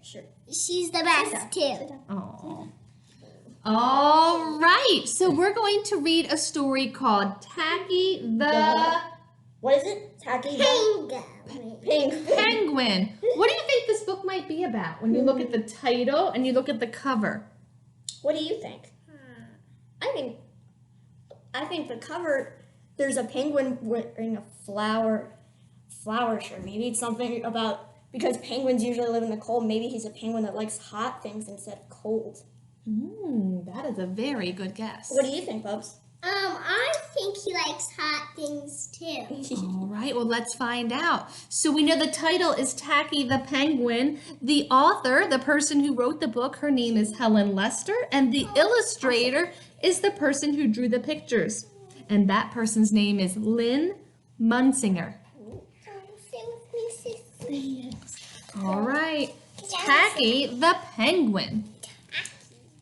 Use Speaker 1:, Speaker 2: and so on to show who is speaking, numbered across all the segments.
Speaker 1: Sure.
Speaker 2: She's the best too.
Speaker 3: Aww. All right, so we're going to read a story called Tacky the
Speaker 1: What is it? Tacky the
Speaker 3: Penguin. What do you think this book might be about when you look at the title and you look at the cover?
Speaker 1: What do you think? I think the cover, there's a penguin wearing a flower shirt. Maybe it's something about, because penguins usually live in the cold, maybe he's a penguin that likes hot things instead of cold.
Speaker 3: That is a very good guess.
Speaker 1: What do you think, Bubs?
Speaker 2: I think he likes hot things too.
Speaker 3: All right, well, let's find out. So we know the title is Tacky the Penguin. The author, the person who wrote the book, her name is Helen Lester, and the illustrator is the person who drew the pictures. And that person's name is Lynn Munsinger. All right, Tacky the Penguin.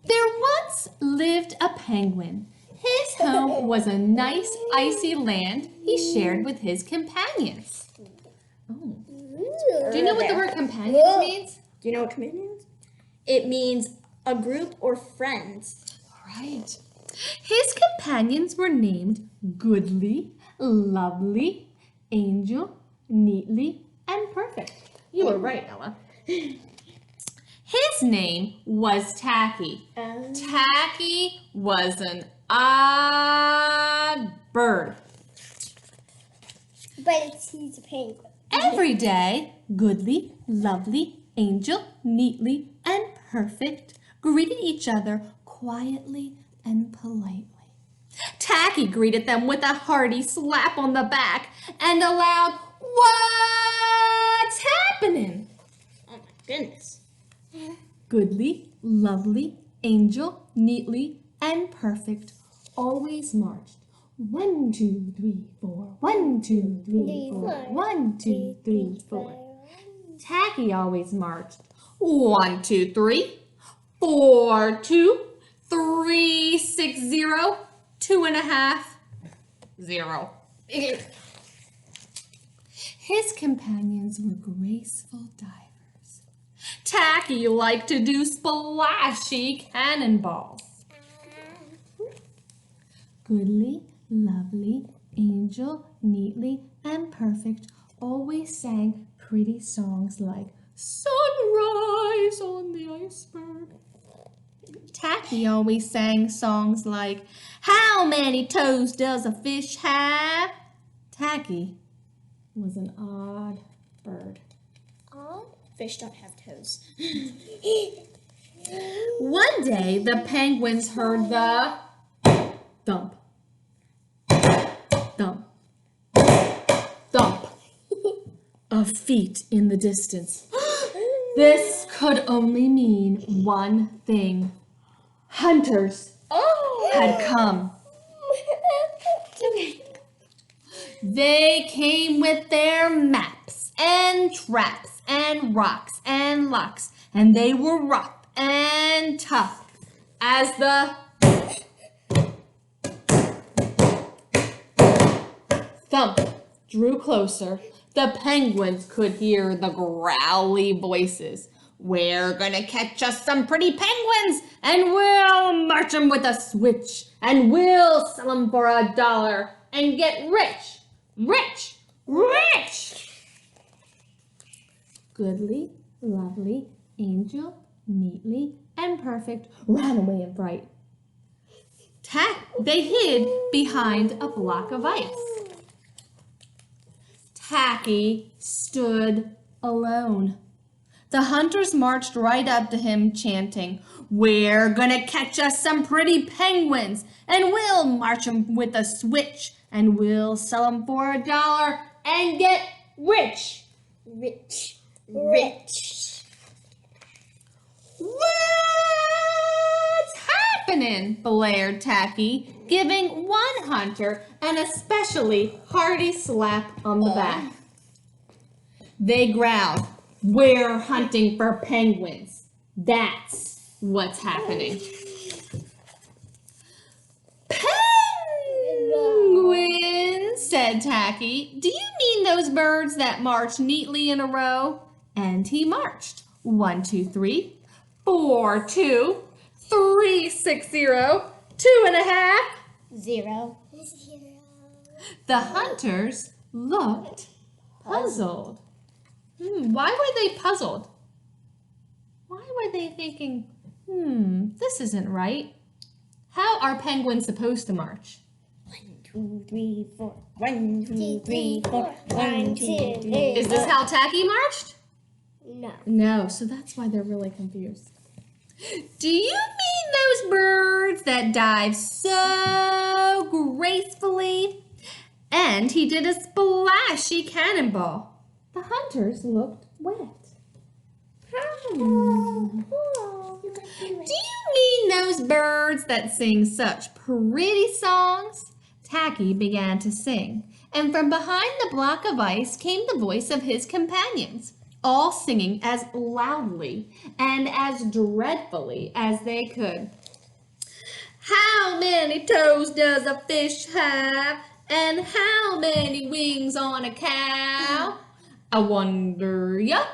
Speaker 3: There once lived a penguin. His home was a nice icy land he shared with his companions. Oh. Do you know what the word companions means?
Speaker 1: Do you know what companion means? It means a group or friends.
Speaker 3: All right. His companions were named Goodly, Lovely, Angel, Neatly, and Perfect. You were right, Ella. His name was Tacky. Tacky was an odd bird.
Speaker 2: But he's a penguin.
Speaker 3: Every day, Goodly, Lovely, Angel, Neatly, and Perfect greeted each other quietly and politely. Tacky greeted them with a hearty slap on the back and a loud, "What's happening?"
Speaker 1: Oh my goodness.
Speaker 3: Goodly, Lovely, Angel, Neatly, and Perfect always marched. 1, 2, 3, 4. 1, 2, 3, 4. 1, 2, 3, 4. Tacky always marched. 1, 2, 3, 4, 2, 3, 6, 0, 2.5, 0. His companions were graceful divers. Tacky liked to do splashy cannonballs. Goodly, Lovely, Angel, Neatly, and Perfect always sang pretty songs like Sunrise on the Iceberg. Tacky always sang songs like How many toes does a fish have? Tacky was an odd bird.
Speaker 1: Fish don't have toes.
Speaker 3: One day, the penguins heard the thump, thump, thump of feet in the distance. This could only mean one thing. Hunters had come. They came with their maps and traps and rocks and locks, and they were rough and tough as the thump drew closer. The penguins could hear the growly voices. We're gonna catch us some pretty penguins, and we'll march them with a switch, and we'll sell them for $1 and get rich, rich, rich. Goodly, Lovely, Angel, Neatly, and Perfect ran away in fright. They hid behind a block of ice. Tacky stood alone. The hunters marched right up to him, chanting, "We're gonna catch us some pretty penguins, and we'll march them with a switch, and we'll sell them for $1 and get rich, rich, rich." "What's happening?" blared Tacky, giving one hunter an especially hearty slap on the back. They growled, "We're hunting for penguins. That's what's happening." "Penguins," said Tacky. "Do you mean those birds that march neatly in a row?" And he marched. 1, 2, 3, 4, 2, 3, 6, 0, 2.5.
Speaker 1: 0.
Speaker 2: 0.
Speaker 3: The hunters looked puzzled. Why were they puzzled? Why were they thinking, this isn't right? How are penguins supposed to march?
Speaker 1: 1, 2, 3, 4. 1, 2, 3, 4. 1, 2, 3.
Speaker 3: Is this how Tacky marched?
Speaker 2: No.
Speaker 3: No, so that's why they're really confused. Do you mean those birds that dive so gracefully? And he did a splashy cannonball. The hunters looked wet. Do you mean those birds that sing such pretty songs? Tacky began to sing, and from behind the block of ice came the voice of his companions, all singing as loudly and as dreadfully as they could. How many toes does a fish have? And how many wings on a cow? I wonder, yup,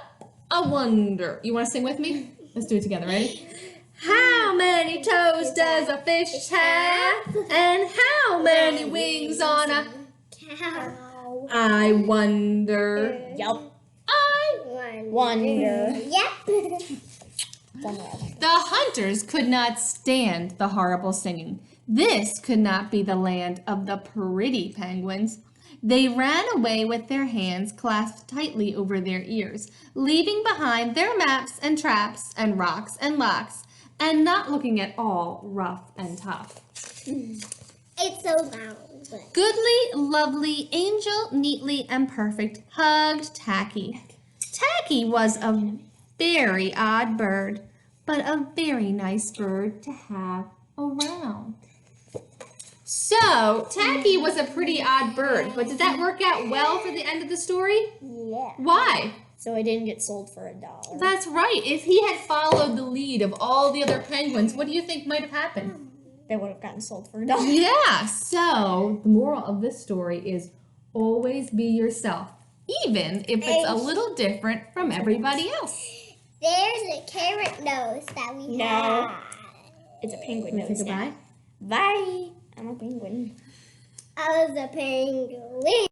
Speaker 3: I wonder. You want to sing with me? Let's do it together, ready? How many toes does a fish have? And how many wings on a
Speaker 2: Cow.
Speaker 3: I wonder.
Speaker 1: Yup.
Speaker 3: I
Speaker 1: Wonder.
Speaker 2: Yep.
Speaker 3: The hunters could not stand the horrible singing. This could not be the land of the pretty penguins. They ran away with their hands clasped tightly over their ears, leaving behind their maps and traps and rocks and locks, and not looking at all rough and tough.
Speaker 2: It's so loud.
Speaker 3: Goodly, lovely, angel, neatly, and perfect hugged Tacky. Tacky was a very odd bird, but a very nice bird to have around. So, Tacky was a pretty odd bird, but did that work out well for the end of the story?
Speaker 2: Yeah.
Speaker 3: Why?
Speaker 1: So I didn't get sold for $1.
Speaker 3: That's right. If he had followed the lead of all the other penguins, what do you think might have happened?
Speaker 1: They would have gotten sold for $1.
Speaker 3: Yeah, so the moral of this story is always be yourself, even if it's a little different from everybody else.
Speaker 2: There's a carrot nose that we
Speaker 1: No.
Speaker 2: have.
Speaker 1: It's a penguin
Speaker 3: Wanna say
Speaker 1: nose now.
Speaker 3: goodbye?
Speaker 1: Bye. I'm a penguin.
Speaker 2: I was a penguin.